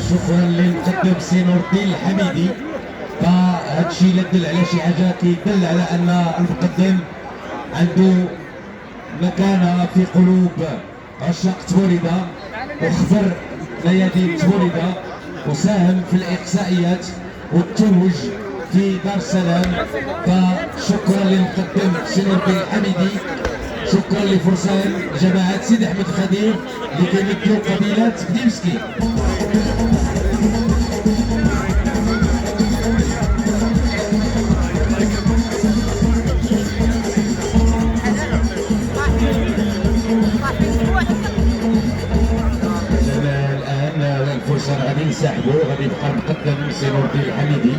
شكرا للمقدم سي نور الدين الحميدي. فهذا الشيء لا يدل على شي حاجه، كيدل على ان المقدم عنده مكانه في قلوب عشاق تبوريده، وخبر نيادين تبوريده، وساهم في الاقصائيات والتوج في دار السلام. فشكرا للمقدم سي نور الدين الحميدي. شكرا لفرسان جماعه سيدي احمد الخدير اللي كيمثلوا قبيله بني مسكين. الفرسان غادي ينسحبوا، غادي يبقى المقدم سي نور الدين الحميدي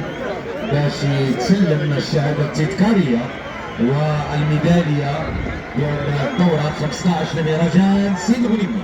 باش يتسلم الشهاده التذكاريه والميداليه ديال الدوره 15 لمهرجان سيد غنيمي.